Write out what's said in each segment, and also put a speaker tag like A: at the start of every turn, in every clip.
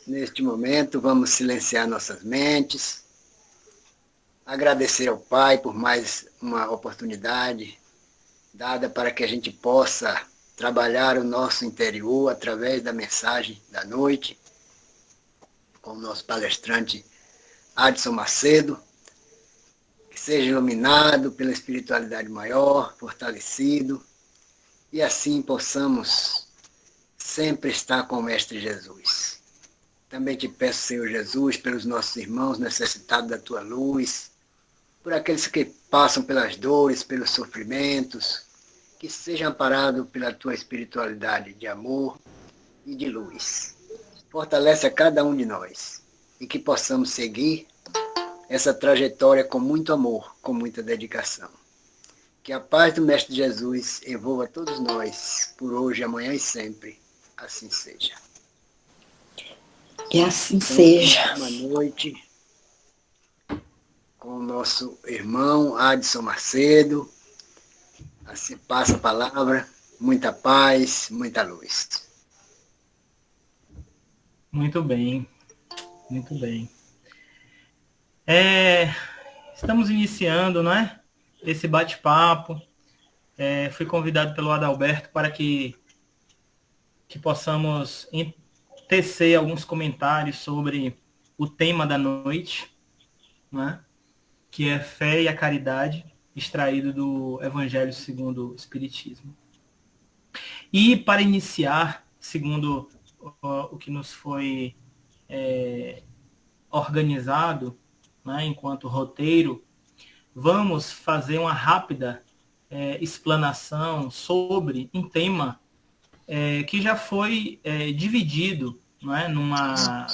A: Neste momento, vamos silenciar nossas mentes, agradecer ao Pai por mais uma oportunidade dada para que a gente possa trabalhar o nosso interior através da mensagem da noite, com o nosso palestrante Adson Macedo, que seja iluminado pela espiritualidade maior, fortalecido, e assim possamos sempre estar com o Mestre Jesus. Também te peço, Senhor Jesus, pelos nossos irmãos necessitados da tua luz, por aqueles que passam pelas dores, pelos sofrimentos, que sejam amparados pela tua espiritualidade de amor e de luz. Fortalece a cada um de nós e que possamos seguir essa trajetória com muito amor, com muita dedicação. Que a paz do Mestre Jesus envolva todos nós, por hoje, amanhã e sempre. Assim seja.
B: Que assim seja.
A: Uma noite com o nosso irmão Adson Macedo. Assim passa a palavra. Muita paz, muita luz.
C: Muito bem, muito bem. Estamos iniciando, não é? Esse bate-papo. Fui convidado pelo Adalberto para que possamos tecer alguns comentários sobre o tema da noite, né? Que é fé e a caridade, extraído do Evangelho segundo o Espiritismo. E para iniciar, segundo o que nos foi organizado, né, enquanto roteiro, vamos fazer uma rápida explanação sobre um tema que já foi dividido, não é, numa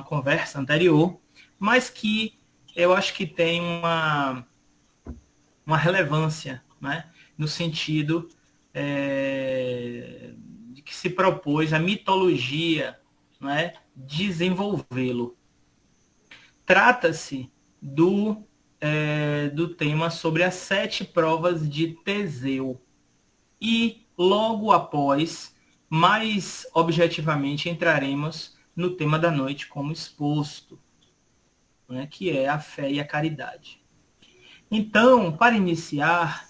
C: conversa anterior, mas que eu acho que tem uma relevância, né, no sentido de que se propôs a mitologia, não é, desenvolvê-lo. Trata-se do tema sobre as 7 provas de Teseu. E logo após, mais objetivamente, entraremos no tema da noite como exposto, né, que é a fé e a caridade. Então, para iniciar,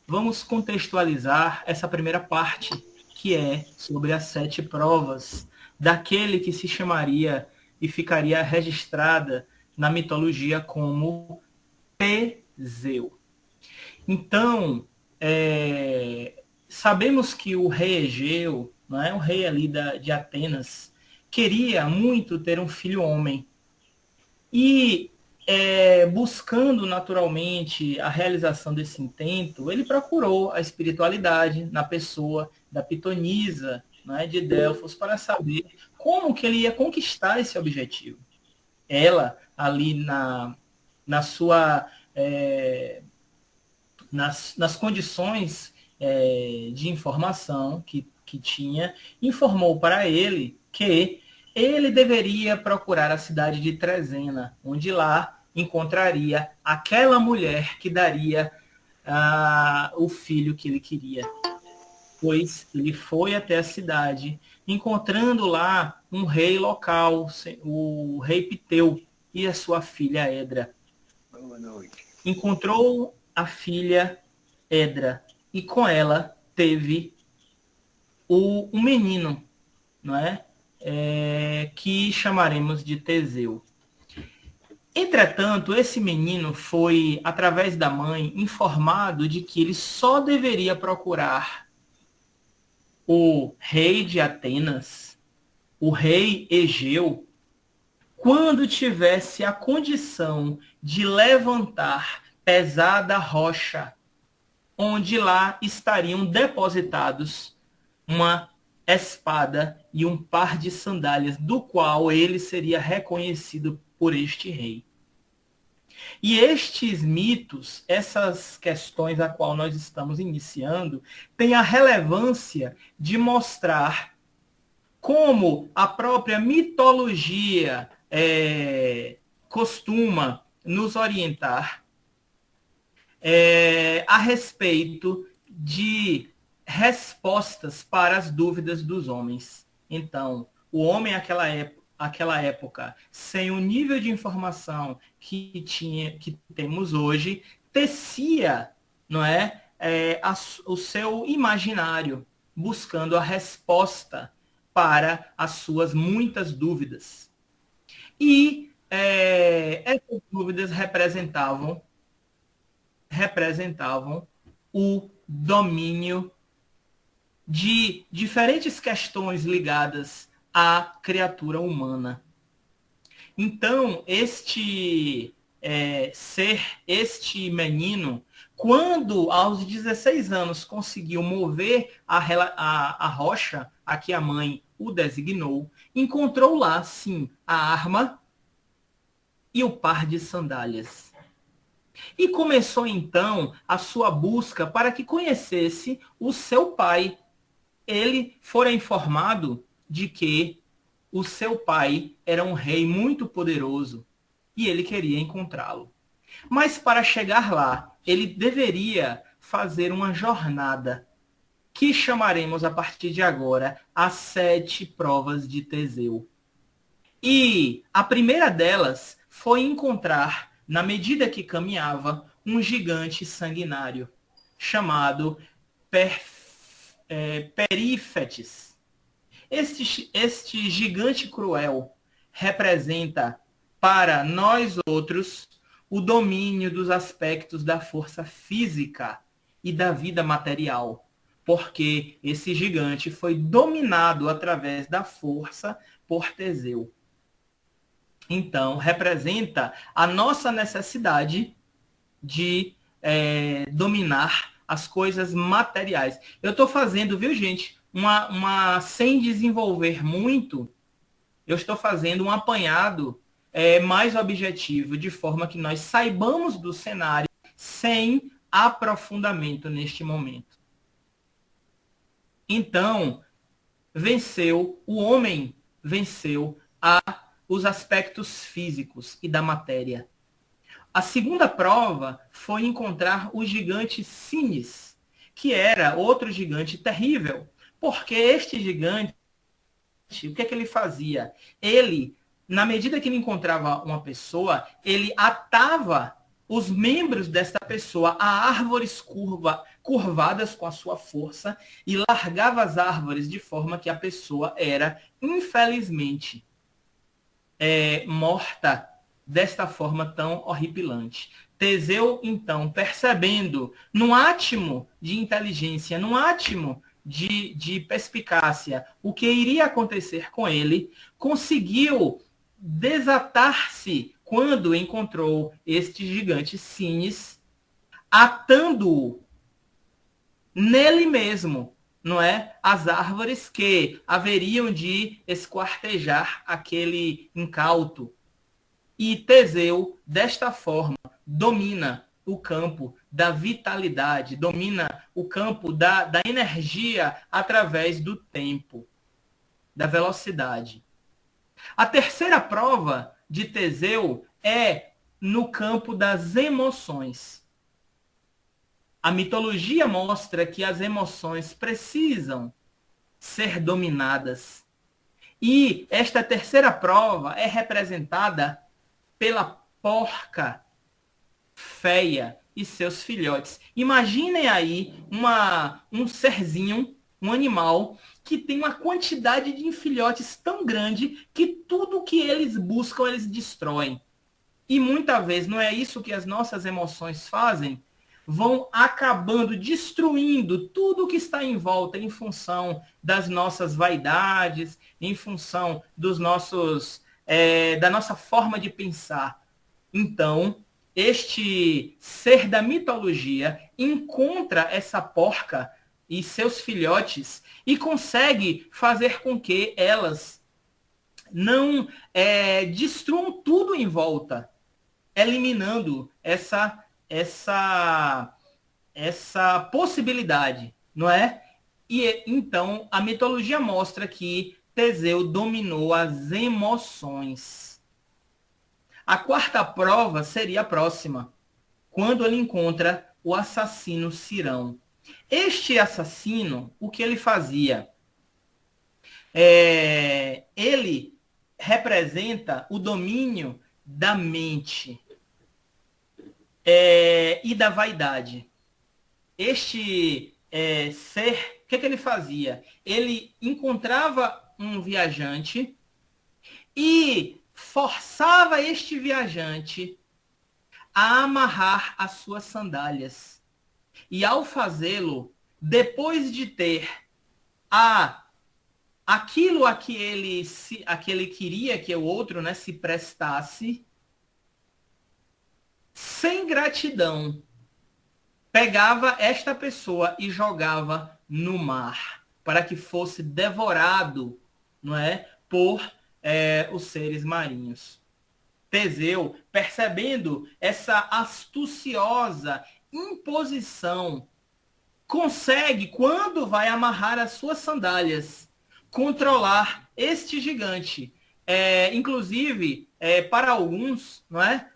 C: vamos contextualizar essa primeira parte, que é sobre as 7 provas daquele que se chamaria e ficaria registrada na mitologia como Teseu. Então, sabemos que o rei Egeu, não é, o rei ali de Atenas, queria muito ter um filho homem. E buscando naturalmente a realização desse intento, ele procurou a espiritualidade na pessoa da Pitonisa, né, de Delfos, para saber como que ele ia conquistar esse objetivo. Ela, ali na sua nas condições de informação que tinha, informou para ele que ele deveria procurar a cidade de Trezena, onde lá encontraria aquela mulher que daria o filho que ele queria. Pois ele foi até a cidade, encontrando lá um rei local, o rei Piteu, e a sua filha Edra.
A: Boa noite.
C: Encontrou a filha Edra e com ela teve um menino, não é? Que chamaremos de Teseu. Entretanto, esse menino foi, através da mãe, informado de que ele só deveria procurar o rei de Atenas, o rei Egeu, quando tivesse a condição de levantar pesada rocha, onde lá estariam depositados uma espada e um par de sandálias, do qual ele seria reconhecido por este rei. E estes mitos, essas questões a qual nós estamos iniciando, têm a relevância de mostrar como a própria mitologia costuma nos orientar a respeito de respostas para as dúvidas dos homens. Então, o homem aquela época, sem o nível de informação que temos hoje, tecia, não é, o seu imaginário, buscando a resposta para as suas muitas dúvidas. E essas dúvidas representavam o domínio de diferentes questões ligadas à criatura humana. Então, este menino, quando aos 16 anos conseguiu mover a rocha a que a mãe o designou, encontrou lá, sim, a arma e o par de sandálias. E começou então a sua busca para que conhecesse o seu pai. Ele fora informado de que o seu pai era um rei muito poderoso e ele queria encontrá-lo. Mas para chegar lá, ele deveria fazer uma jornada que chamaremos a partir de agora as 7 provas de Teseu. E a primeira delas foi encontrar, na medida que caminhava, um gigante sanguinário chamado Perífetes. Este gigante cruel representa para nós outros o domínio dos aspectos da força física e da vida material, porque esse gigante foi dominado através da força por Teseu. Então, representa a nossa necessidade de dominar as coisas materiais. Eu estou fazendo, viu, gente, sem desenvolver muito, eu estou fazendo um apanhado mais objetivo, de forma que nós saibamos do cenário sem aprofundamento neste momento. Então, o homem venceu os aspectos físicos e da matéria. A segunda prova foi encontrar o gigante Sinis, que era outro gigante terrível, porque este gigante, o que é que ele fazia? Ele, na medida que ele encontrava uma pessoa, ele atava os membros desta pessoa a árvores curvadas com a sua força e largava as árvores de forma que a pessoa era, infelizmente, morta desta forma tão horripilante. Teseu, então, percebendo, num átimo de inteligência, num átimo de perspicácia, o que iria acontecer com ele, conseguiu desatar-se quando encontrou este gigante Sinis, atando-o nele mesmo, não é? As árvores que haveriam de esquartejar aquele incauto. E Teseu, desta forma, domina o campo da vitalidade, domina o campo da energia através do tempo, da velocidade. A terceira prova de Teseu é no campo das emoções. A mitologia mostra que as emoções precisam ser dominadas. E esta terceira prova é representada pela porca feia e seus filhotes. Imaginem aí um serzinho, um animal, que tem uma quantidade de filhotes tão grande que tudo que eles buscam, eles destroem. E muitas vezes não é isso que as nossas emoções fazem? Vão acabando destruindo tudo que está em volta em função das nossas vaidades, em função dos da nossa forma de pensar. Então, este ser da mitologia encontra essa porca e seus filhotes e consegue fazer com que elas não destruam tudo em volta, eliminando essa possibilidade, não é? E então a mitologia mostra que Teseu dominou as emoções. A quarta prova seria a próxima, quando ele encontra o assassino Cirão. Este assassino, o que ele fazia? ele representa o domínio da mente e da vaidade. Este ser, o que ele fazia? Ele encontrava um viajante e forçava este viajante a amarrar as suas sandálias. E ao fazê-lo, depois de ter aquilo a que ele queria que o outro, né, se prestasse, sem gratidão, pegava esta pessoa e jogava no mar, para que fosse devorado, não é, por os seres marinhos. Teseu, percebendo essa astuciosa imposição, consegue, quando vai amarrar as suas sandálias, controlar este gigante. Inclusive, para alguns, não é?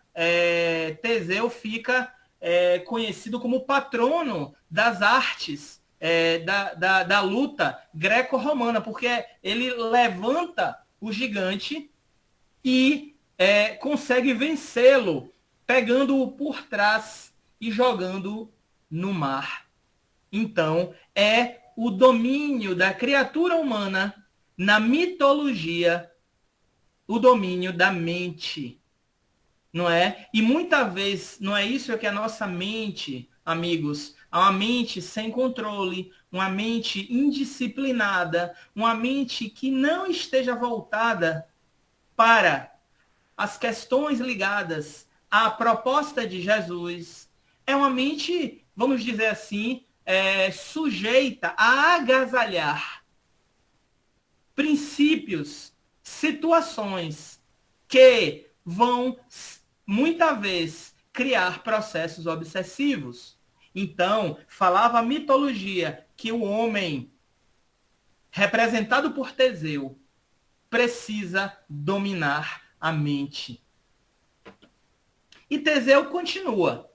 C: Teseu fica conhecido como patrono das artes da luta greco-romana, porque ele levanta o gigante e consegue vencê-lo, pegando-o por trás e jogando no mar. Então, é o domínio da criatura humana na mitologia, o domínio da mente, não é? E muitas vezes, não é isso que a nossa mente, amigos, é uma mente sem controle, uma mente indisciplinada, uma mente que não esteja voltada para as questões ligadas à proposta de Jesus. É uma mente, vamos dizer assim, sujeita a agasalhar princípios, situações que vão, muitas vezes, criar processos obsessivos. Então, falava a mitologia que o homem, representado por Teseu, precisa dominar a mente. E Teseu continua.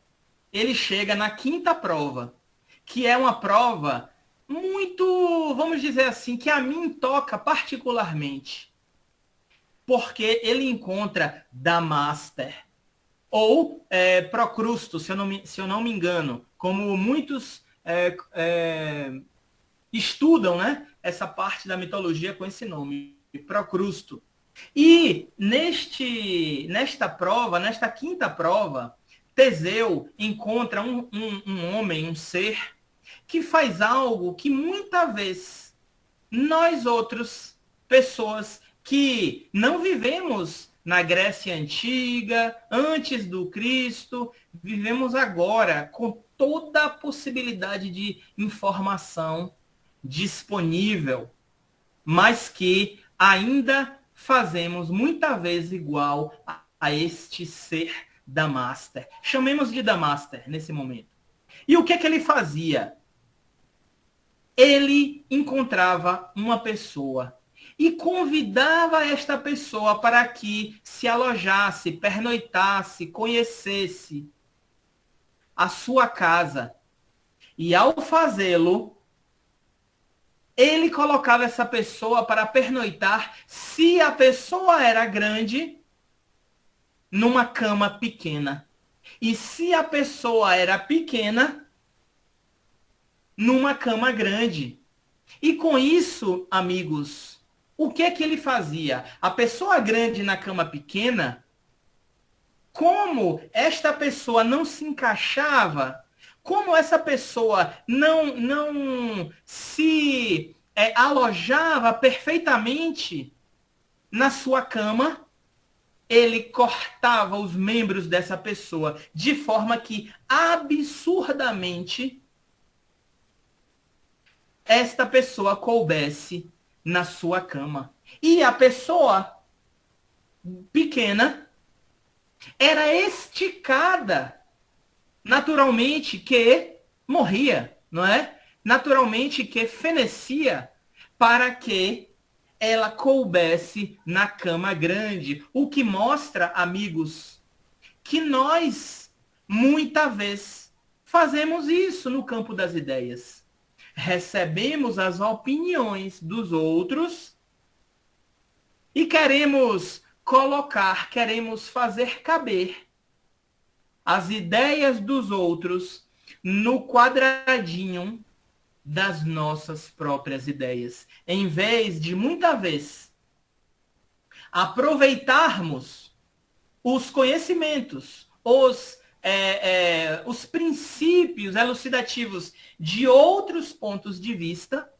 C: Ele chega na quinta prova, que é uma prova muito, vamos dizer assim, que a mim toca particularmente. Porque ele encontra Damáster, ou Procrusto, se eu não me engano, como muitos estudam, né, essa parte da mitologia com esse nome, Procrusto. E nesta prova, nesta quinta prova, Teseu encontra um homem, um ser, que faz algo que muitas vezes nós outros, pessoas que não vivemos na Grécia Antiga, antes do Cristo, vivemos agora com toda a possibilidade de informação disponível, mas que ainda fazemos muitas vezes igual a este ser Damáster. Chamemos de Damáster nesse momento. E o que ele fazia? Ele encontrava uma pessoa e convidava esta pessoa para que se alojasse, pernoitasse, conhecesse a sua casa. E ao fazê-lo, ele colocava essa pessoa para pernoitar, se a pessoa era grande, numa cama pequena. E se a pessoa era pequena, numa cama grande. E com isso, amigos, o que ele fazia? A pessoa grande na cama pequena, como esta pessoa não se encaixava, como essa pessoa não se alojava perfeitamente na sua cama, ele cortava os membros dessa pessoa de forma que absurdamente esta pessoa coubesse na sua cama. E a pessoa pequena era esticada, naturalmente que morria, não é? Naturalmente que fenecia, para que ela coubesse na cama grande. O que mostra, amigos, que nós, muitas vezes, fazemos isso no campo das ideias. Recebemos as opiniões dos outros E queremos colocar, queremos fazer caber as ideias dos outros no quadradinho das nossas próprias ideias. Em vez de, muita vez, aproveitarmos os conhecimentos, os princípios elucidativos de outros pontos de vista,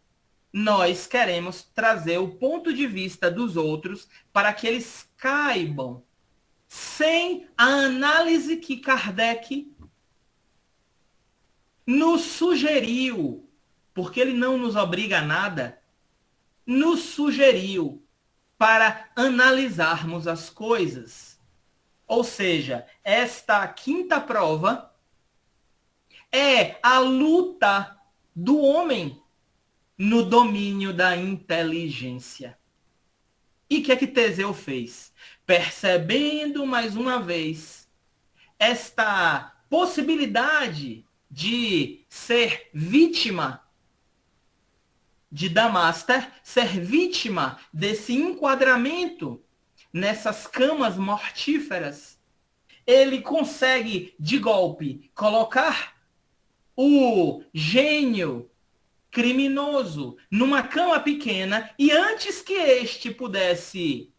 C: nós queremos trazer o ponto de vista dos outros para que eles caibam sem a análise que Kardec nos sugeriu, porque ele não nos obriga a nada, nos sugeriu para analisarmos as coisas. Ou seja, esta quinta prova é a luta do homem no domínio da inteligência. E o que é que Teseu fez? Percebendo mais uma vez esta possibilidade de ser vítima de Damastor, ser vítima desse enquadramento nessas camas mortíferas, ele consegue, de golpe, colocar o gênio criminoso numa cama pequena e antes que este pudesse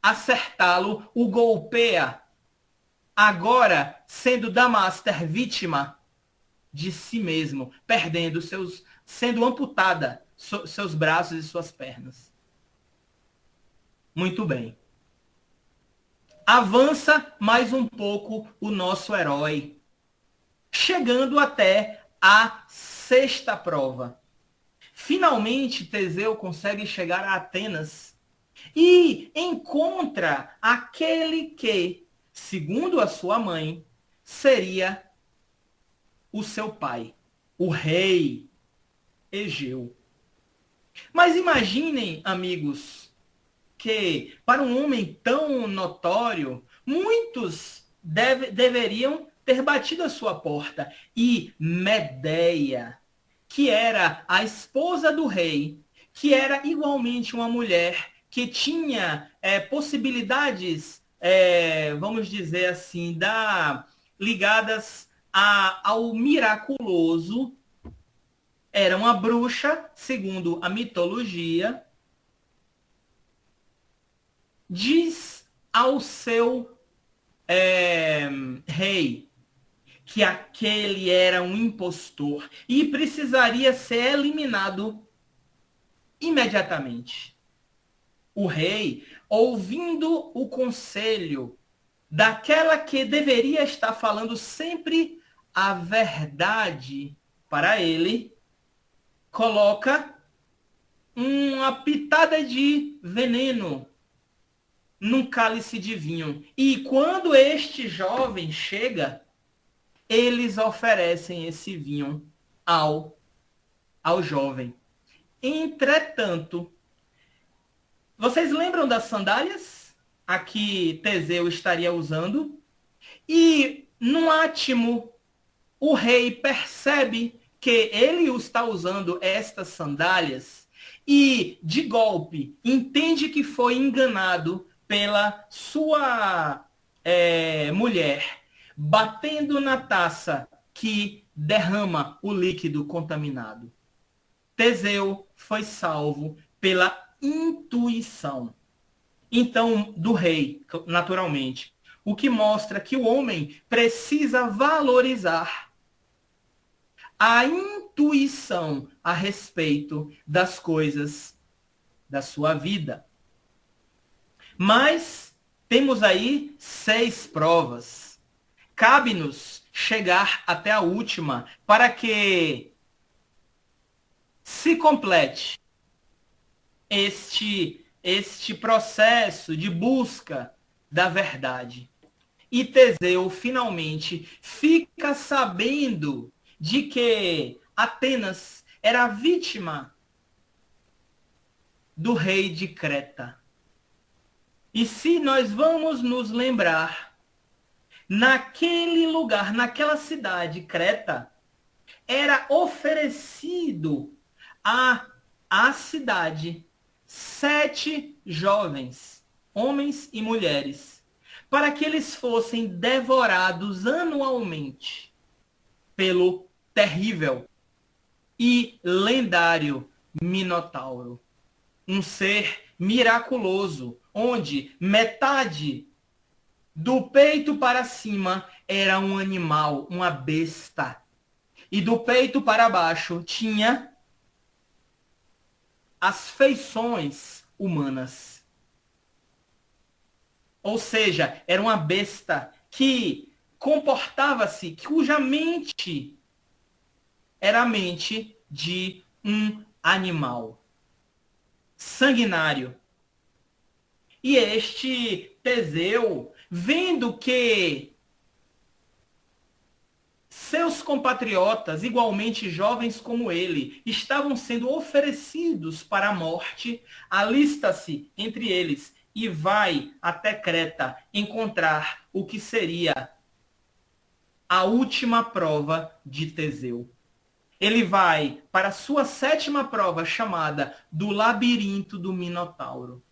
C: acertá-lo, o golpeia, agora sendo Damastor vítima de si mesmo, perdendo sendo amputada seus braços e suas pernas. Muito bem. Avança mais um pouco o nosso herói, chegando até a sexta prova. Finalmente, Teseu consegue chegar a Atenas e encontra aquele que, segundo a sua mãe, seria o seu pai, o rei Egeu. Mas imaginem, amigos, que para um homem tão notório, muitos deveriam ter batido a sua porta. E Medeia, que era a esposa do rei, que era igualmente uma mulher que tinha possibilidades, vamos dizer assim, ligadas ao miraculoso, era uma bruxa, segundo a mitologia, diz ao seu rei que aquele era um impostor e precisaria ser eliminado imediatamente. O rei, ouvindo o conselho daquela que deveria estar falando sempre a verdade para ele, coloca uma pitada de veneno num cálice de vinho. E quando este jovem chega, eles oferecem esse vinho ao jovem. Entretanto, vocês lembram das sandálias a que Teseu estaria usando? E, num átimo, o rei percebe que ele está usando estas sandálias e, de golpe, entende que foi enganado pela sua mulher, batendo na taça que derrama o líquido contaminado. Teseu foi salvo pela intuição. Então, do rei, naturalmente. O que mostra que o homem precisa valorizar a intuição a respeito das coisas da sua vida. Mas temos aí 6 provas. Cabe-nos chegar até a última para que se complete este processo de busca da verdade. E Teseu finalmente fica sabendo de que Atenas era vítima do rei de Creta. E se nós vamos nos lembrar, naquele lugar, naquela cidade, Creta, era oferecido à cidade 7 jovens, homens e mulheres, para que eles fossem devorados anualmente pelo terrível e lendário Minotauro. Um ser miraculoso, onde metade do peito para cima era um animal, uma besta. E do peito para baixo tinha as feições humanas. Ou seja, era uma besta que comportava-se, cuja mente era a mente de um animal sanguinário. E este Teseu, vendo que seus compatriotas, igualmente jovens como ele, estavam sendo oferecidos para a morte, alista-se entre eles e vai até Creta encontrar o que seria a última prova de Teseu. Ele vai para a sua 7ª prova, chamada do Labirinto do Minotauro.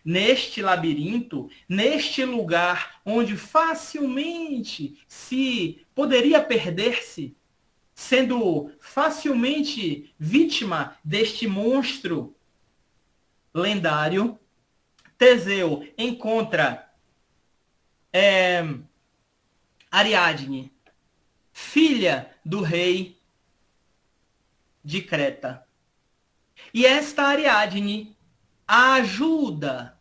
C: Neste labirinto, neste lugar onde facilmente se poderia perder-se, sendo facilmente vítima deste monstro lendário, Teseu encontra Ariadne, filha do rei de Creta. E esta Ariadne a ajuda,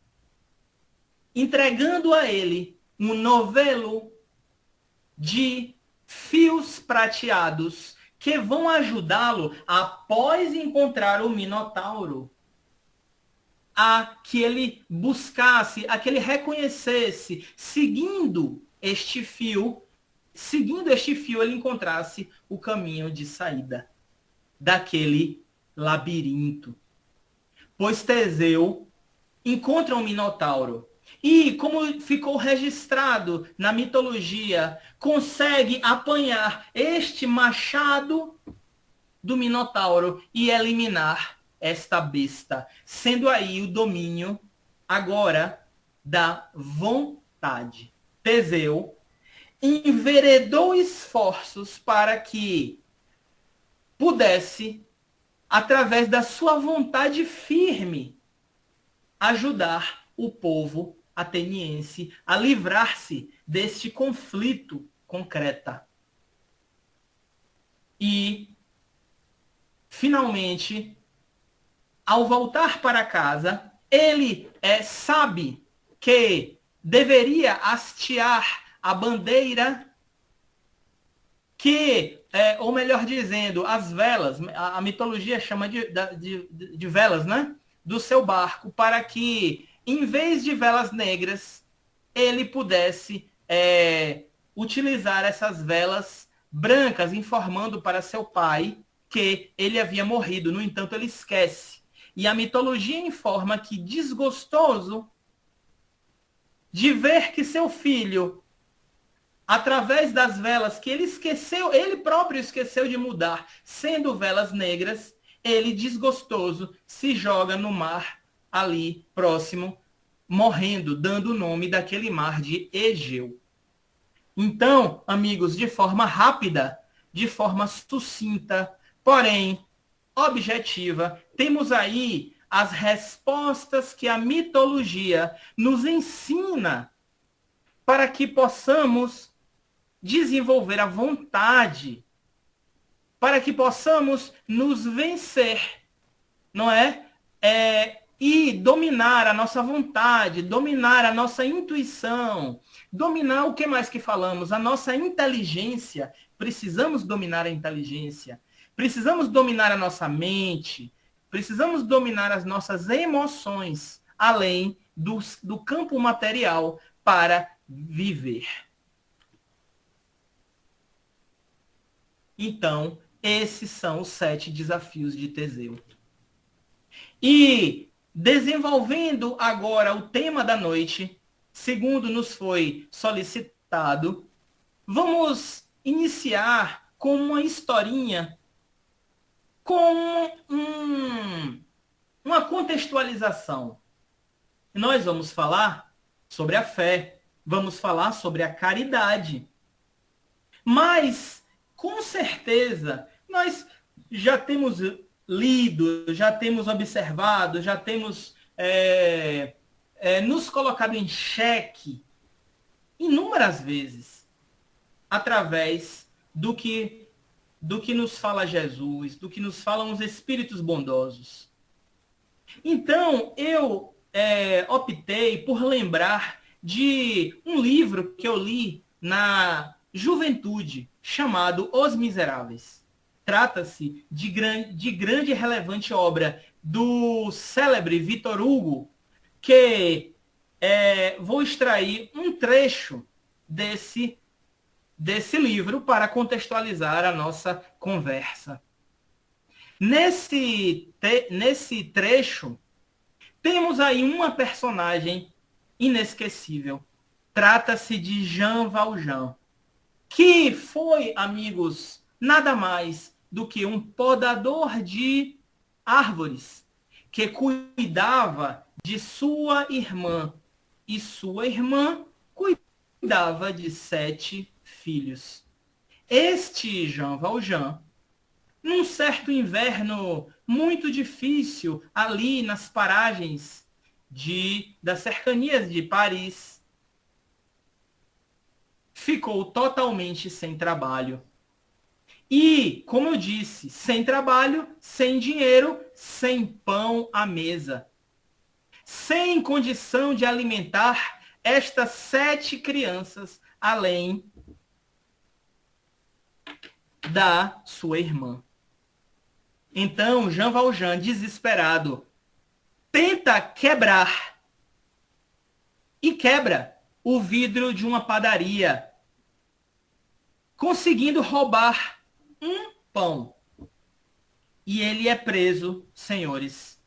C: entregando a ele um novelo de fios prateados que vão ajudá-lo, após encontrar o Minotauro, a que ele buscasse, a que ele reconhecesse, seguindo este fio, ele encontrasse o caminho de saída daquele labirinto. Pois Teseu encontra um Minotauro e, como ficou registrado na mitologia, consegue apanhar este machado do Minotauro e eliminar esta besta, sendo aí o domínio agora da vontade. Teseu enveredou esforços para que pudesse, através da sua vontade firme, ajudar o povo ateniense a livrar-se deste conflito com Creta. E, finalmente, ao voltar para casa, ele sabe que deveria hastear a bandeira que, ou melhor dizendo, as velas, a mitologia chama de velas, né? Do seu barco, para que, em vez de velas negras, ele pudesse utilizar essas velas brancas, informando para seu pai que ele havia morrido. No entanto, ele esquece. E a mitologia informa que, desgostoso de ver que seu filho, através das velas que ele próprio esqueceu de mudar, sendo velas negras, ele, desgostoso, se joga no mar ali próximo, morrendo, dando o nome daquele mar de Egeu. Então, amigos, de forma rápida, de forma sucinta, porém objetiva, temos aí as respostas que a mitologia nos ensina para que possamos desenvolver a vontade, para que possamos nos vencer, não é? E dominar a nossa vontade, dominar a nossa intuição, dominar o que mais que falamos? A nossa inteligência. Precisamos dominar a inteligência. Precisamos dominar a nossa mente. Precisamos dominar as nossas emoções, além do campo material, para viver. Então, esses são os 7 desafios de Teseu. E, desenvolvendo agora o tema da noite, segundo nos foi solicitado, vamos iniciar com uma historinha, com uma contextualização. Nós vamos falar sobre a fé, vamos falar sobre a caridade. Mas, com certeza, nós já temos lido, já temos observado, já temos nos colocado em xeque inúmeras vezes através do que nos fala Jesus, do que nos falam os Espíritos bondosos. Então, eu optei por lembrar de um livro que eu li na juventude, chamado Os Miseráveis. Trata-se de grande e relevante obra do célebre Victor Hugo, que vou extrair um trecho desse livro para contextualizar a nossa conversa. Nesse trecho, temos aí uma personagem inesquecível. Trata-se de Jean Valjean, que foi, amigos, nada mais do que um podador de árvores, que cuidava de sua irmã, e sua irmã cuidava de 7 filhos. Este Jean Valjean, num certo inverno muito difícil, ali nas paragens das cercanias de Paris, ficou totalmente sem trabalho. E, como eu disse, sem trabalho, sem dinheiro, sem pão à mesa. Sem condição de alimentar estas 7 crianças, além da sua irmã. Então, Jean Valjean, desesperado, tenta quebrar e quebra o vidro de uma padaria, conseguindo roubar um pão. E ele é preso, senhores,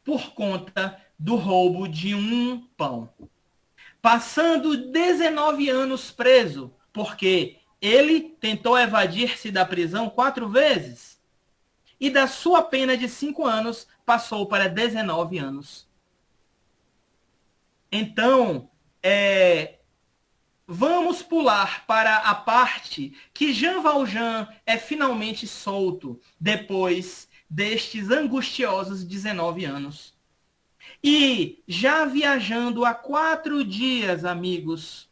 C: por conta do roubo de um pão. Passando 19 anos preso, porque ele tentou evadir-se da prisão 4 vezes. E da sua pena de 5 anos, passou para 19 anos. Então, vamos pular para a parte que Jean Valjean é finalmente solto, depois destes angustiosos 19 anos. E já viajando há 4 dias, amigos,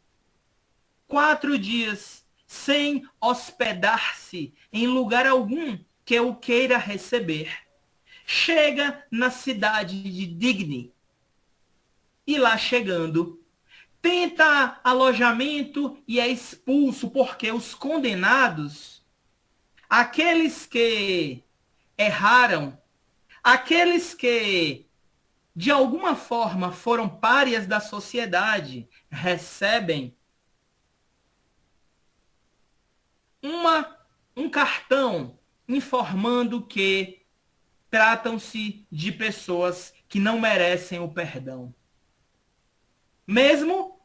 C: 4 dias, sem hospedar-se em lugar algum que o queira receber, chega na cidade de Digne. E lá chegando, tenta alojamento e é expulso, porque os condenados, aqueles que erraram, aqueles que de alguma forma foram párias da sociedade, recebem um cartão informando que tratam-se de pessoas que não merecem o perdão. Mesmo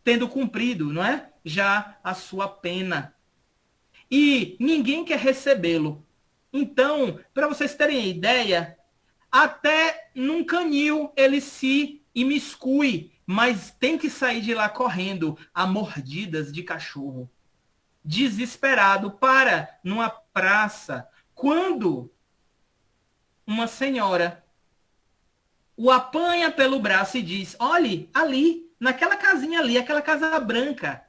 C: tendo cumprido, não é? Já a sua pena. E ninguém quer recebê-lo. Então, para vocês terem ideia, até num canil ele se imiscui, mas tem que sair de lá correndo a mordidas de cachorro. Desesperado, para numa praça, quando uma senhora o apanha pelo braço e diz: olhe, ali, naquela casinha ali, aquela casa branca,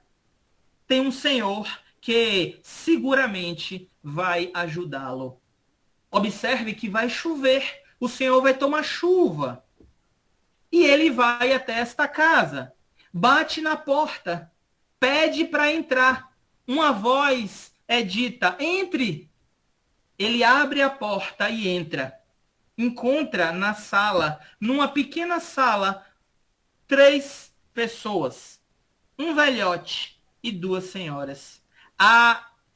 C: tem um senhor que seguramente vai ajudá-lo. Observe que vai chover, o senhor vai tomar chuva. E ele vai até esta casa, bate na porta, pede para entrar. Uma voz é dita: entre. Ele abre a porta e entra. Encontra na sala, numa pequena sala, 3 pessoas. Um velhote e 2 senhoras.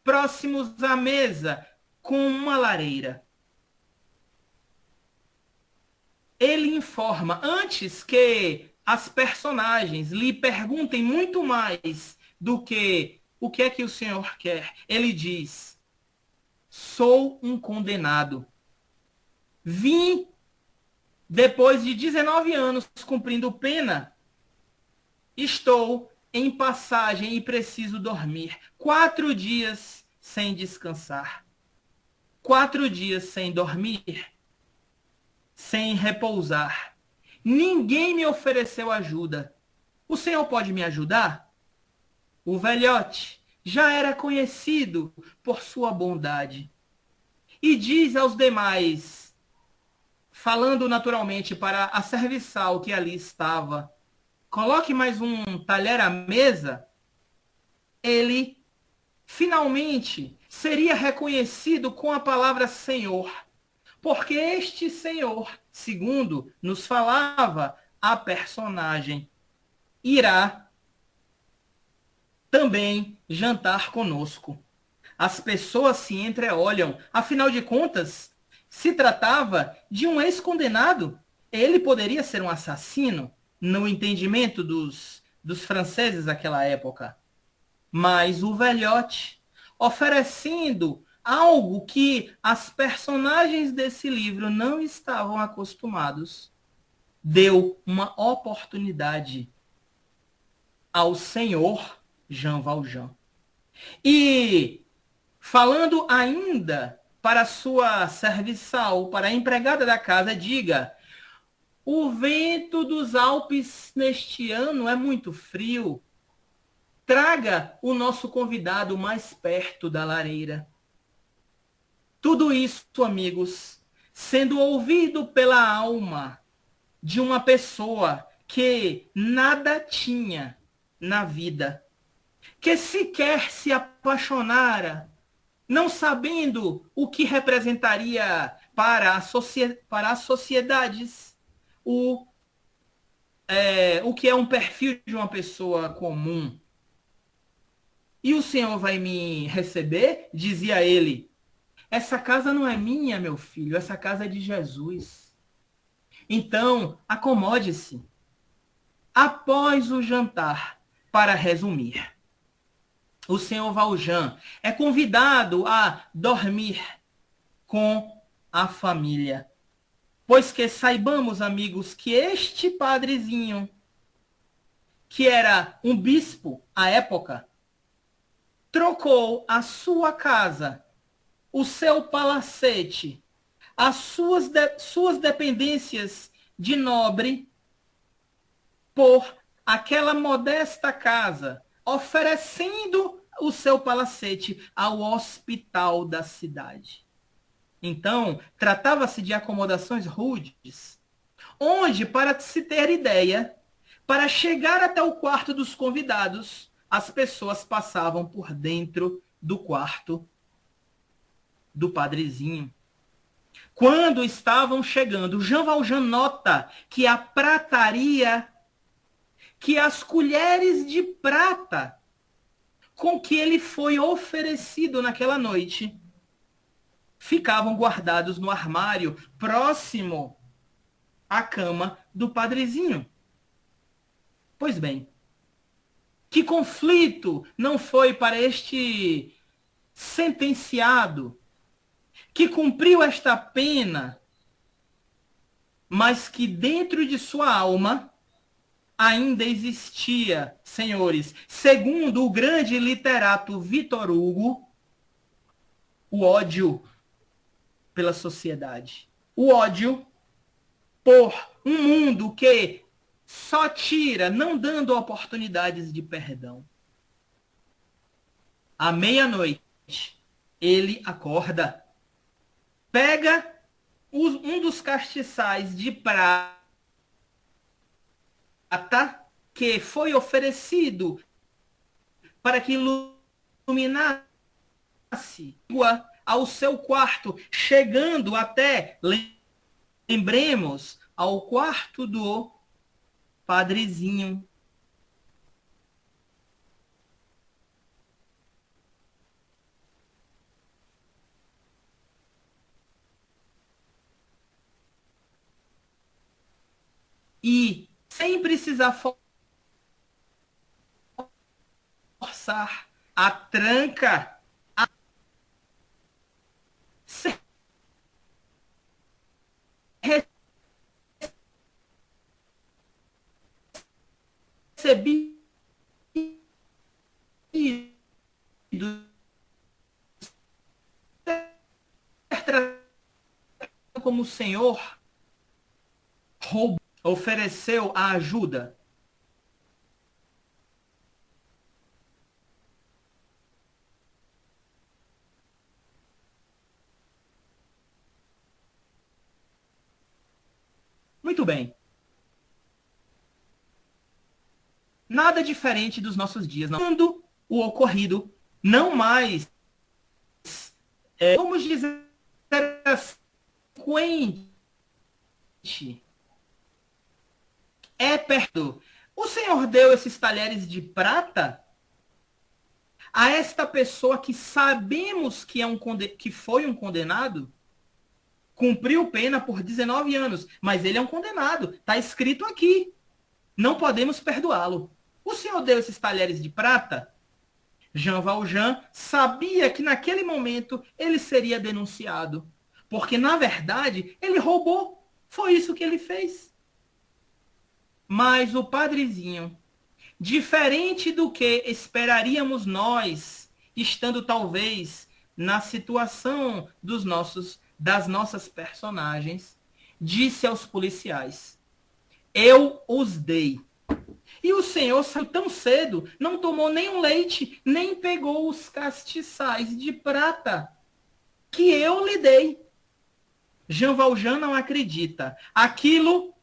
C: Próximos à mesa, com uma lareira. Ele informa, antes que as personagens lhe perguntem muito mais do que o que é que o senhor quer, ele diz: sou um condenado. Vim Depois de 19 anos cumprindo pena, estou em passagem e preciso dormir. 4 dias sem descansar. 4 dias sem dormir, sem repousar. Ninguém me ofereceu ajuda. O senhor pode me ajudar? O velhote já era conhecido por sua bondade. E diz aos demais, falando naturalmente para a serviçal que ali estava, coloque mais um talher à mesa. Ele finalmente seria reconhecido com a palavra Senhor, porque este Senhor, segundo nos falava a personagem, irá também jantar conosco. As pessoas se entreolham, afinal de contas, se tratava de um ex-condenado. Ele poderia ser um assassino, no entendimento dos franceses daquela época. Mas o velhote, oferecendo algo que as personagens desse livro não estavam acostumados, deu uma oportunidade ao senhor Jean Valjean. E falando ainda para sua serviçal, para a empregada da casa, diga: o vento dos Alpes neste ano é muito frio. Traga o nosso convidado mais perto da lareira. Tudo isso, amigos, sendo ouvido pela alma de uma pessoa que nada tinha na vida, que sequer se apaixonara, não sabendo o que representaria para as sociedades o que é um perfil de uma pessoa comum. E o senhor vai me receber? Dizia ele. Essa casa não é minha, meu filho, essa casa é de Jesus. Então, acomode-se. Após o jantar, para resumir, o senhor Valjean é convidado a dormir com a família. Pois que saibamos, amigos, que este padrezinho, que era um bispo à época, trocou a sua casa, o seu palacete, as suas dependências de nobre por aquela modesta casa, oferecendo o seu palacete ao hospital da cidade. Então, tratava-se de acomodações rudes, onde, para se ter ideia, para chegar até o quarto dos convidados, as pessoas passavam por dentro do quarto do padrezinho. Quando estavam chegando, Jean Valjean nota que a prataria, que as colheres de prata com que ele foi oferecido naquela noite, ficavam guardados no armário próximo à cama do padrezinho. Pois bem, que conflito não foi para este sentenciado que cumpriu esta pena, mas que dentro de sua alma ainda existia, senhores, segundo o grande literato Victor Hugo, o ódio pela sociedade. O ódio por um mundo que só tira, não dando oportunidades de perdão. À meia-noite, ele acorda, pega um dos castiçais de prata que foi oferecido para que iluminasse ao seu quarto, chegando até, lembremos, ao quarto do padrezinho. E sem precisar forçar a tranca, recebido como o Senhor ofereceu a ajuda. Muito bem. Nada diferente dos nossos dias. Não. O ocorrido, não mais, vamos dizer, frequente. É perto. O Senhor deu esses talheres de prata a esta pessoa que sabemos que, que foi um condenado, cumpriu pena por 19 anos, mas ele é um condenado. Está escrito aqui. Não podemos perdoá-lo. O Senhor deu esses talheres de prata. Jean Valjean sabia que naquele momento ele seria denunciado. Porque, na verdade, ele roubou. Foi isso que ele fez. Mas o padrezinho, diferente do que esperaríamos nós, estando talvez na situação das nossas personagens, disse aos policiais: eu os dei. E o Senhor saiu tão cedo, não tomou nenhum leite, nem pegou os castiçais de prata que eu lhe dei. Jean Valjean não acredita. Aquilo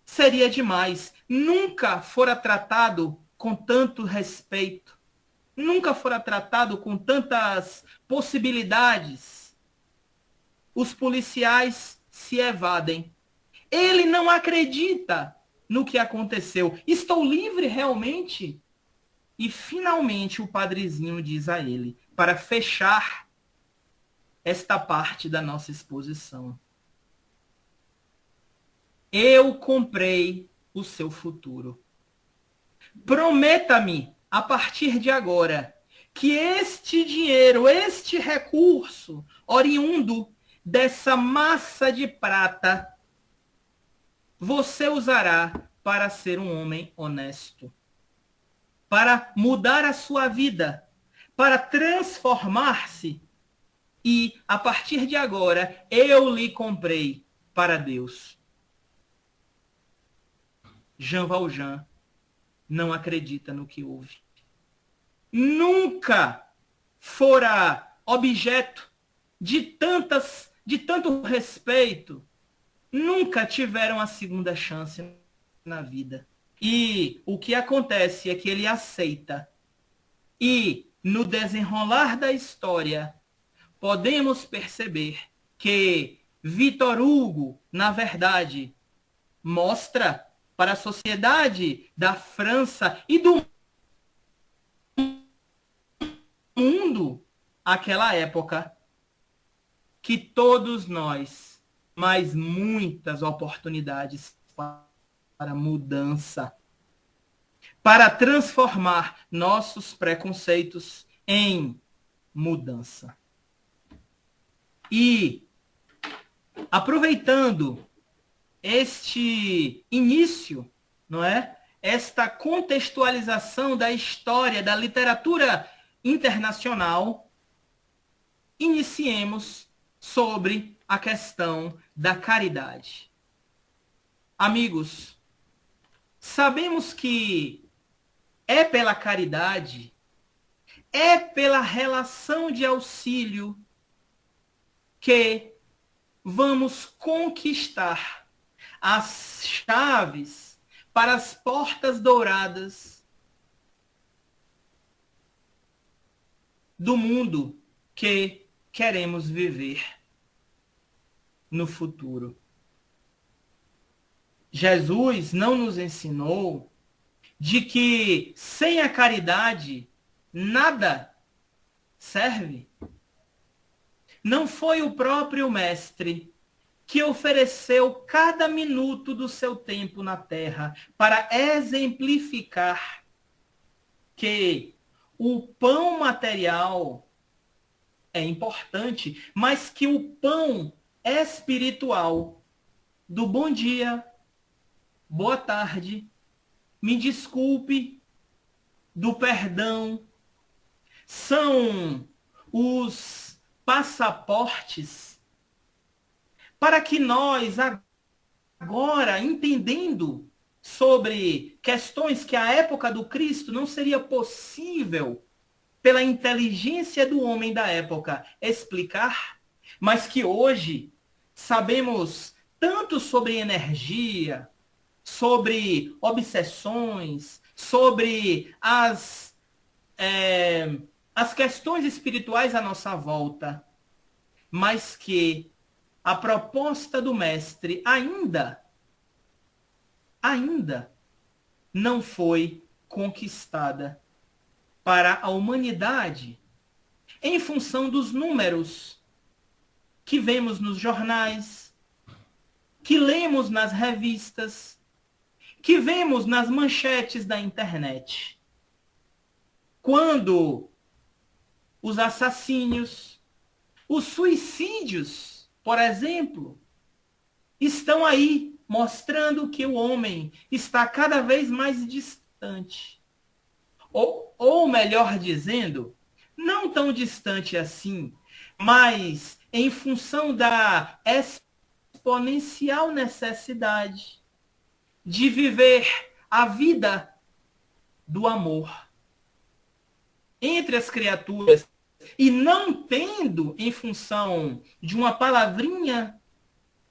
C: seria demais. Nunca fora tratado com tanto respeito. Nunca fora tratado com tantas possibilidades. Os policiais se evadem. Ele não acredita no que aconteceu. Estou livre realmente? E finalmente o padrezinho diz a ele, para fechar esta parte da nossa exposição: eu comprei o seu futuro. Prometa-me, a partir de agora, que este dinheiro, este recurso oriundo dessa massa de prata, você usará para ser um homem honesto, para mudar a sua vida, para transformar-se. E, a partir de agora, eu lhe comprei para Deus. Jean Valjean não acredita no que houve. Nunca fora objeto de tanto respeito. Nunca tiveram a segunda chance na vida. E o que acontece é que ele aceita. E, no desenrolar da história, podemos perceber que Victor Hugo, na verdade, mostra para a sociedade da França e do mundo, aquela época, que todos nós, mas muitas oportunidades para mudança, para transformar nossos preconceitos em mudança. E, aproveitando este início, não é? Esta contextualização da história da literatura internacional, iniciemos sobre a questão da caridade. Amigos, sabemos que é pela caridade, é pela relação de auxílio que vamos conquistar as chaves para as portas douradas do mundo que queremos viver no futuro. Jesus não nos ensinou de que sem a caridade nada serve. Não foi o próprio Mestre que ofereceu cada minuto do seu tempo na terra para exemplificar que o pão material é importante, mas que o pão espiritual do bom dia, boa tarde, me desculpe, do perdão, são os passaportes para que nós, agora, entendendo sobre questões que à época do Cristo não seria possível, pela inteligência do homem da época, explicar, mas que hoje sabemos tanto sobre energia, sobre obsessões, sobre as questões espirituais à nossa volta, mas que a proposta do mestre ainda não foi conquistada para a humanidade em função dos números que vemos nos jornais, que lemos nas revistas, que vemos nas manchetes da internet. Quando os assassínios, os suicídios, por exemplo, estão aí mostrando que o homem está cada vez mais distante. Ou melhor dizendo, não tão distante assim, mas em função da exponencial necessidade de viver a vida do amor entre as criaturas e não tendo, em função de uma palavrinha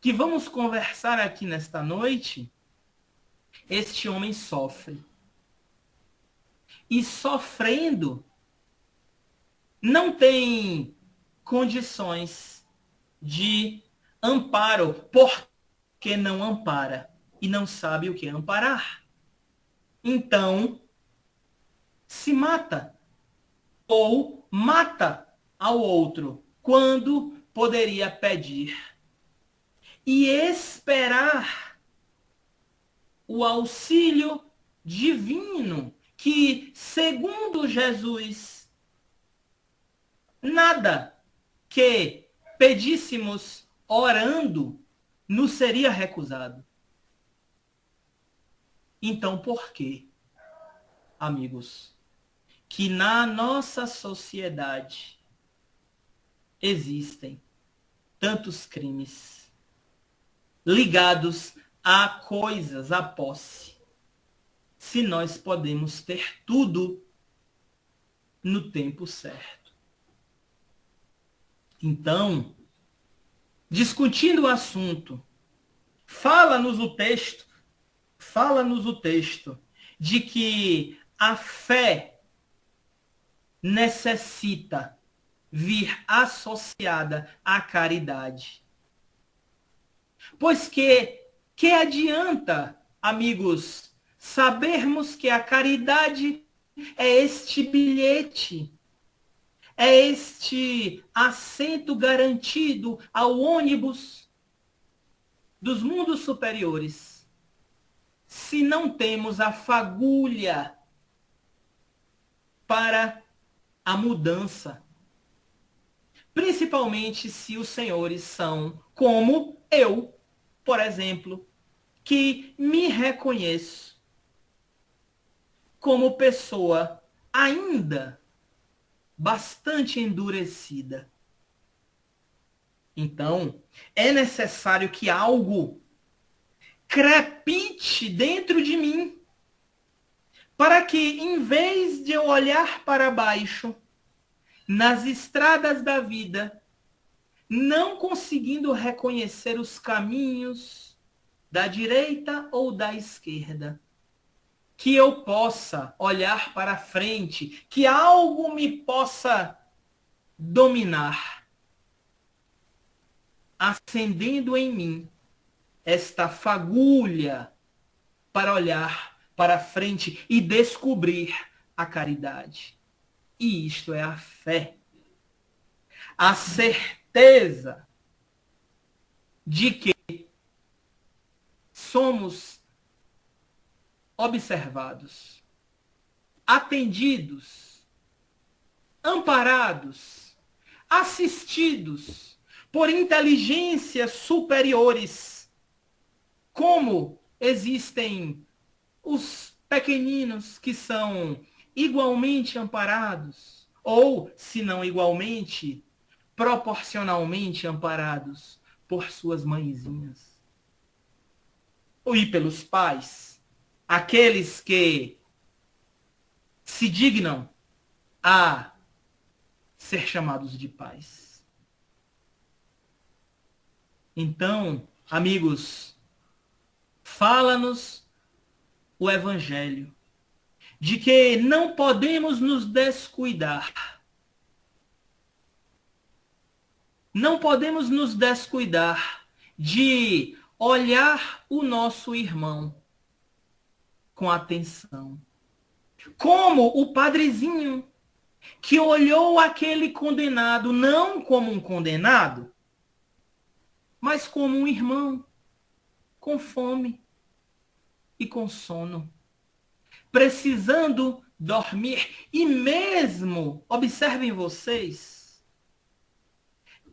C: que vamos conversar aqui nesta noite, este homem sofre. E sofrendo, não tem condições de amparo, porque não ampara e não sabe o que é amparar. Então, se mata ou mata ao outro quando poderia pedir e esperar o auxílio divino que, segundo Jesus, nada que pedíssemos orando nos seria recusado. Então, por quê, amigos, que na nossa sociedade existem tantos crimes ligados a coisas, a posse, se nós podemos ter tudo no tempo certo? Então, discutindo o assunto, fala-nos o texto de que a fé necessita vir associada à caridade. Pois que adianta, amigos, sabermos que a caridade é este bilhete, é este assento garantido ao ônibus dos mundos superiores, se não temos a fagulha para a mudança? Principalmente se os senhores são como eu, por exemplo, que me reconheço como pessoa ainda bastante endurecida. Então, é necessário que algo crepite dentro de mim, para que, em vez de eu olhar para baixo, nas estradas da vida, não conseguindo reconhecer os caminhos da direita ou da esquerda, que eu possa olhar para frente, que algo me possa dominar, acendendo em mim esta fagulha para olhar para frente e descobrir a caridade. E isto é a fé. A certeza de que somos observados, atendidos, amparados, assistidos por inteligências superiores, como existem os pequeninos que são igualmente amparados, ou, se não igualmente, proporcionalmente amparados por suas mãezinhas. E pelos pais, aqueles que se dignam a ser chamados de pais. Então, amigos, fala-nos o Evangelho de que não podemos nos descuidar. Não podemos nos descuidar de olhar o nosso irmão com atenção. Como o padrezinho que olhou aquele condenado não como um condenado, mas como um irmão com fome e com sono, precisando dormir. E mesmo, observem vocês,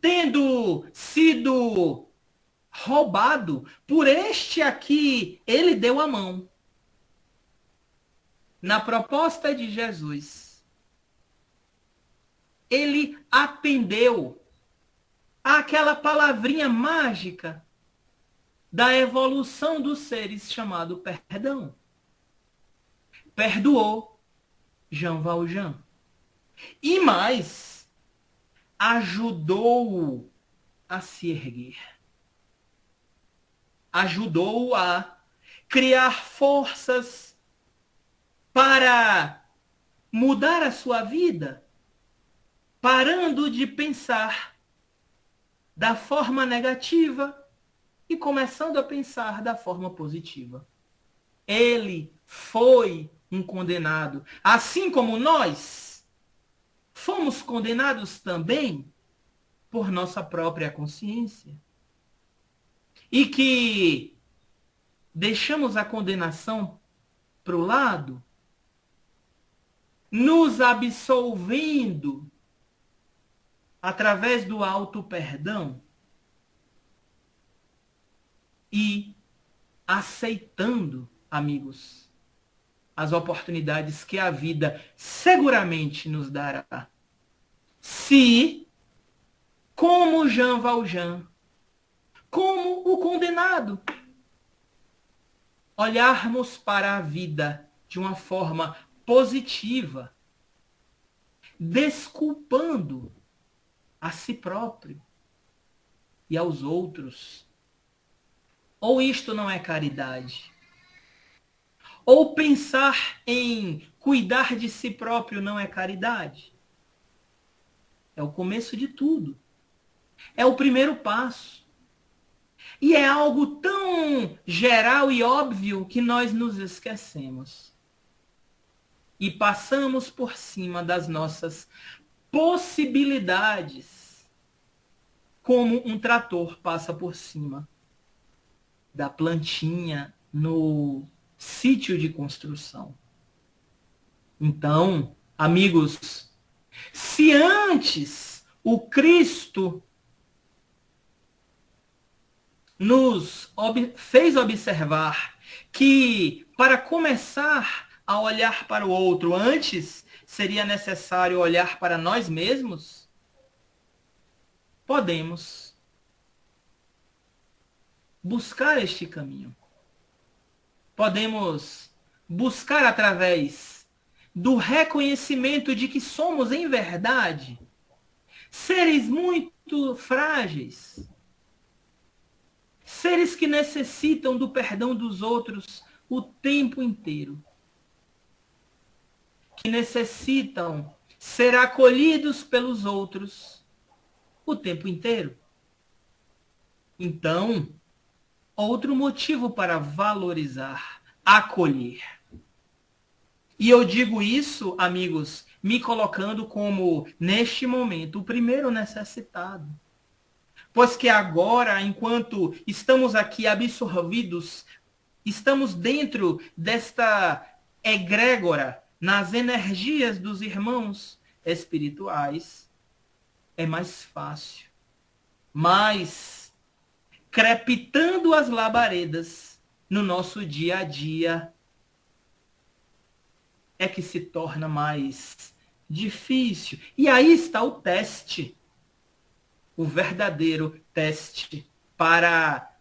C: tendo sido roubado por este aqui, ele deu a mão. Na proposta de Jesus, ele atendeu àquela palavrinha mágica da evolução dos seres chamado perdão. Perdoou Jean Valjean. E mais, ajudou-o a se erguer. Ajudou-o a criar forças para mudar a sua vida, parando de pensar da forma negativa e começando a pensar da forma positiva. Ele foi um condenado, assim como nós fomos condenados também por nossa própria consciência. E que deixamos a condenação para o lado, nos absolvendo através do auto-perdão e aceitando, amigos, as oportunidades que a vida seguramente nos dará. Se, como Jean Valjean, como o condenado, olharmos para a vida de uma forma positiva, desculpando a si próprio e aos outros. Ou isto não é caridade? Ou pensar em cuidar de si próprio não é caridade? É o começo de tudo. É o primeiro passo. E é algo tão geral e óbvio que nós nos esquecemos. E passamos por cima das nossas possibilidades, como um trator passa por cima da plantinha no sítio de construção. Então, amigos, se antes o Cristo nos fez observar que, para começar a olhar para o outro, antes seria necessário olhar para nós mesmos, podemos buscar este caminho. Podemos buscar através do reconhecimento de que somos, em verdade, seres muito frágeis, seres que necessitam do perdão dos outros o tempo inteiro, que necessitam ser acolhidos pelos outros o tempo inteiro. Então, outro motivo para valorizar, acolher. E eu digo isso, amigos, me colocando como, neste momento, o primeiro necessitado. Pois que agora, enquanto estamos aqui absorvidos, estamos dentro desta egrégora, nas energias dos irmãos espirituais, é mais fácil. Mas, crepitando as labaredas no nosso dia a dia, é que se torna mais difícil. E aí está o teste, o verdadeiro teste para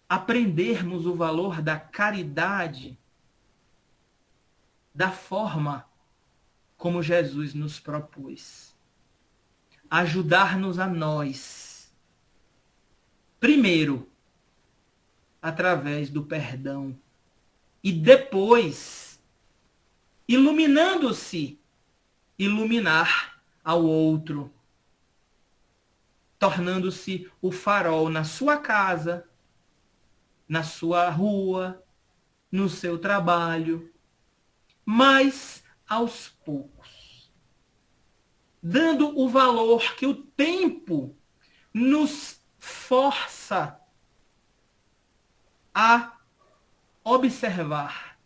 C: aprendermos o valor da caridade da forma como Jesus nos propôs. Ajudar-nos a nós, primeiro, através do perdão, e depois, iluminando-se, iluminar ao outro, tornando-se o farol na sua casa, na sua rua, no seu trabalho, mas aos poucos, dando o valor que o tempo nos força a observar.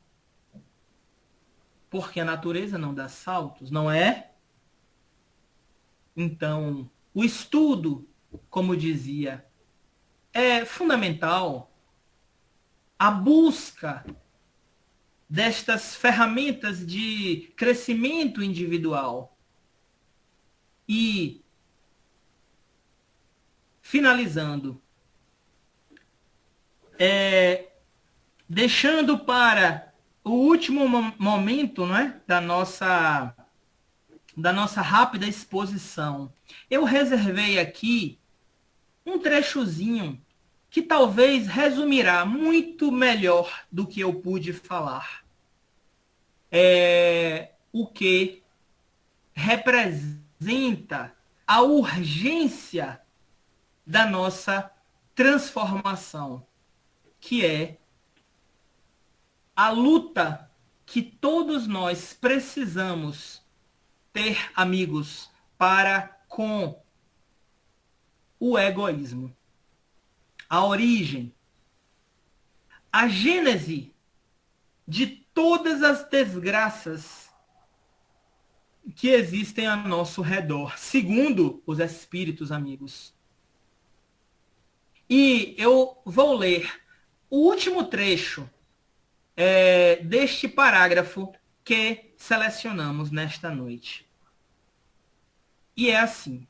C: Porque a natureza não dá saltos, não é? Então, o estudo, como dizia, é fundamental. A busca destas ferramentas de crescimento individual. E, finalizando, deixando para o último momento, não é, da nossa rápida exposição, eu reservei aqui um trechozinho que talvez resumirá muito melhor do que eu pude falar. O que representa a urgência da nossa transformação, que é a luta que todos nós precisamos ter, amigos, para com o egoísmo. A origem, a gênese de todas as desgraças que existem ao nosso redor, segundo os espíritos, amigos. E eu vou ler o último trecho deste parágrafo que selecionamos nesta noite. E é assim: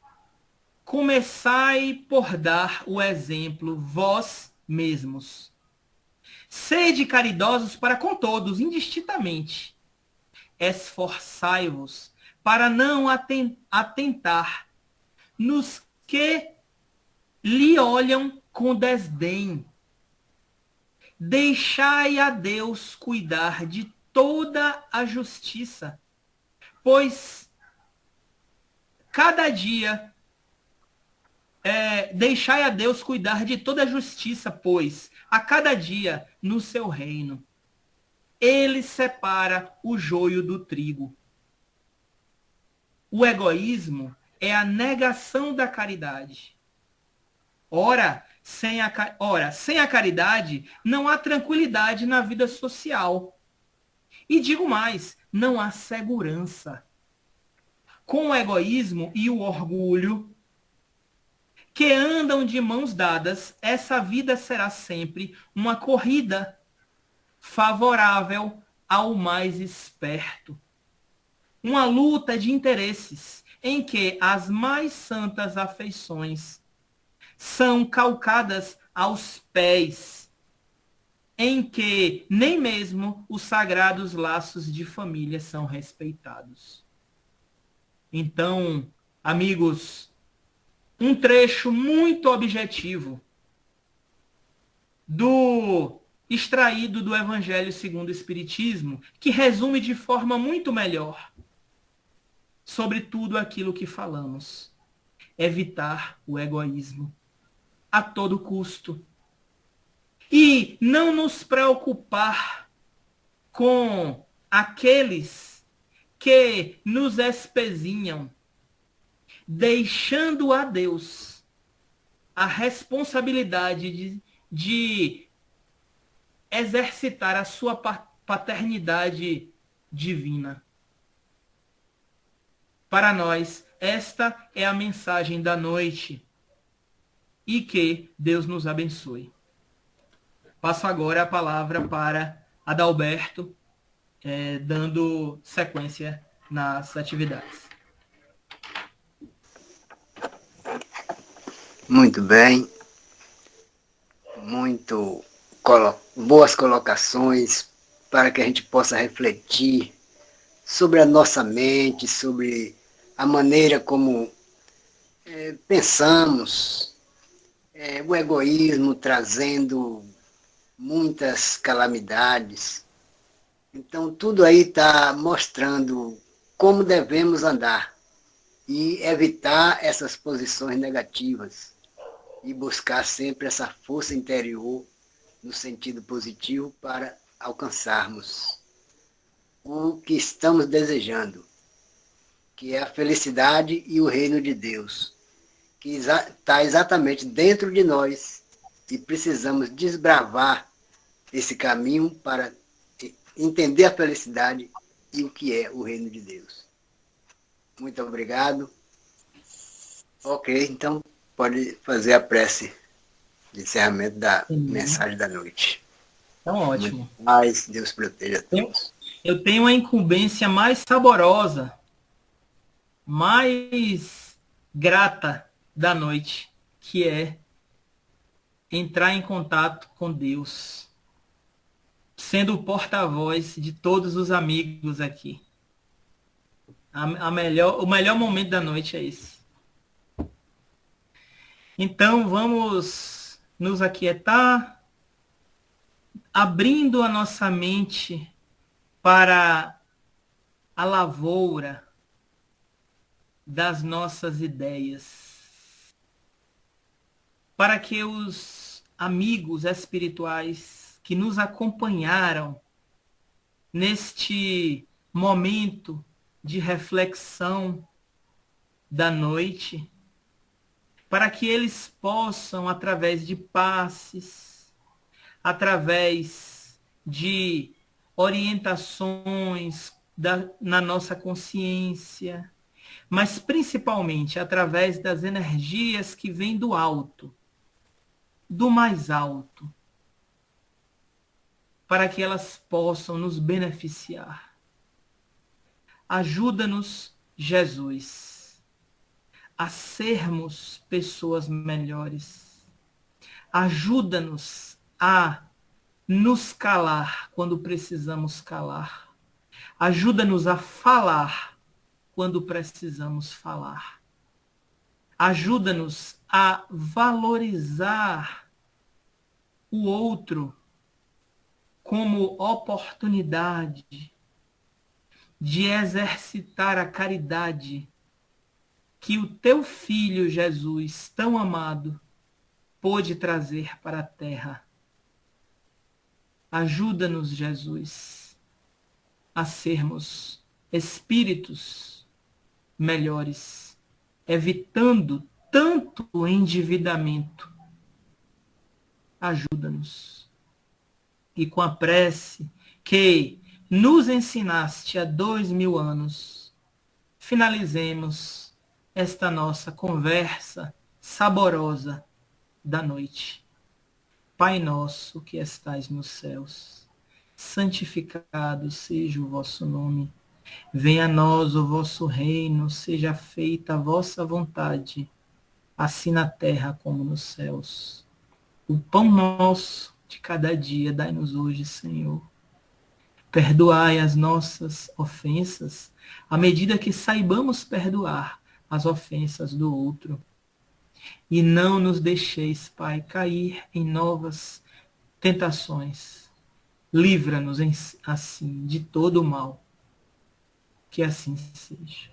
C: começai por dar o exemplo vós mesmos. Sede caridosos para com todos, indistintamente. Esforçai-vos para não atentar nos que lhe olham com desdém. Deixai a Deus cuidar de toda a justiça, pois cada dia deixai a Deus cuidar de toda a justiça, pois a cada dia no seu reino ele separa o joio do trigo. O egoísmo é a negação da caridade. Ora, sem a caridade, não há tranquilidade na vida social. E digo mais, não há segurança. Com o egoísmo e o orgulho, que andam de mãos dadas, essa vida será sempre uma corrida favorável ao mais esperto. Uma luta de interesses em que as mais santas afeições são calcadas aos pés, em que nem mesmo os sagrados laços de família são respeitados. Então, amigos, um trecho muito objetivo extraído do Evangelho segundo o Espiritismo, que resume de forma muito melhor sobre tudo aquilo que falamos. Evitar o egoísmo a todo custo. E não nos preocupar com aqueles que nos espezinham, deixando a Deus a responsabilidade de exercitar a sua paternidade divina. Para nós, esta é a mensagem da noite. E que Deus nos abençoe. Passo agora a palavra para Adalberto, dando sequência nas atividades.
A: Muito bem. Muito boas colocações para que a gente possa refletir sobre a nossa mente, sobre a maneira como pensamos, o egoísmo trazendo muitas calamidades. Então, tudo aí está mostrando como devemos andar e evitar essas posições negativas e buscar sempre essa força interior no sentido positivo para alcançarmos o que estamos desejando, que é a felicidade e o reino de Deus, que está exatamente dentro de nós e precisamos desbravar esse caminho para entender a felicidade e o que é o reino de Deus. Muito obrigado. Ok, então pode fazer a prece de encerramento da mensagem da noite.
C: Então, ótimo.
A: Muito mais, Deus proteja a todos.
C: Eu tenho uma incumbência mais saborosa, mais grata da noite, que é entrar em contato com Deus, sendo o porta-voz de todos os amigos aqui. O melhor momento da noite é esse. Então, vamos nos aquietar, abrindo a nossa mente para a lavoura das nossas ideias, para que os amigos espirituais que nos acompanharam neste momento de reflexão da noite, para que eles possam, através de passes, através de orientações na nossa consciência, mas principalmente através das energias que vêm do alto, do mais alto, para que elas possam nos beneficiar. Ajuda-nos, Jesus, a sermos pessoas melhores. Ajuda-nos a nos calar quando precisamos calar. Ajuda-nos a falar quando precisamos falar. Ajuda-nos a valorizar o outro como oportunidade de exercitar a caridade que o teu Filho Jesus, tão amado, pôde trazer para a terra. Ajuda-nos, Jesus, a sermos espíritos melhores, evitando tanto endividamento. Ajuda-nos. E com a prece que nos ensinaste há 2000 anos, finalizemos esta nossa conversa saborosa da noite. Pai nosso que estais nos céus, santificado seja o vosso nome. Venha a nós o vosso reino, seja feita a vossa vontade, assim na terra como nos céus. O pão nosso de cada dia dai-nos hoje, Senhor. Perdoai as nossas ofensas, à medida que saibamos perdoar as ofensas do outro. E não nos deixeis, Pai, cair em novas tentações. Livra-nos assim de todo o mal. Que assim seja.